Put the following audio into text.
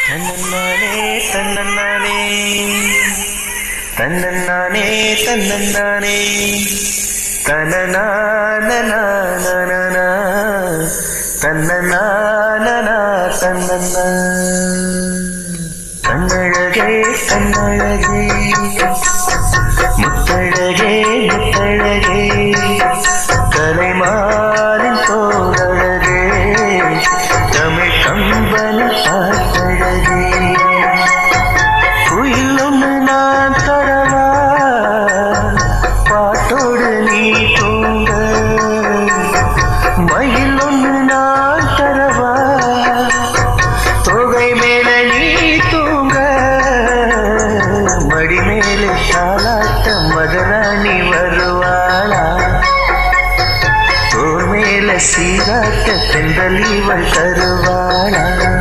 தன்னன்னானே தன்னன்னானே தன்னன்னானே தன்னன்னானே தனநானனா தன்னநானனா தன்னன்னா கண்ணழகே கண்ணழகே முத்தழகே முத்தழகே கலைமாரின் தோழழகே தமிழ் கம்பன் பாட்டழகே குயில் ஒன்று நான் தரவா பாட்டோடு நீ தூங்க மயில் ஒன்று நான் தரவா தொகை மேல நீ தூங்க மடி மேலே தாலாட்ட மதராணி வருவாளா தோல் மேல சீராட்ட தென்றல் இவள் தருவாளா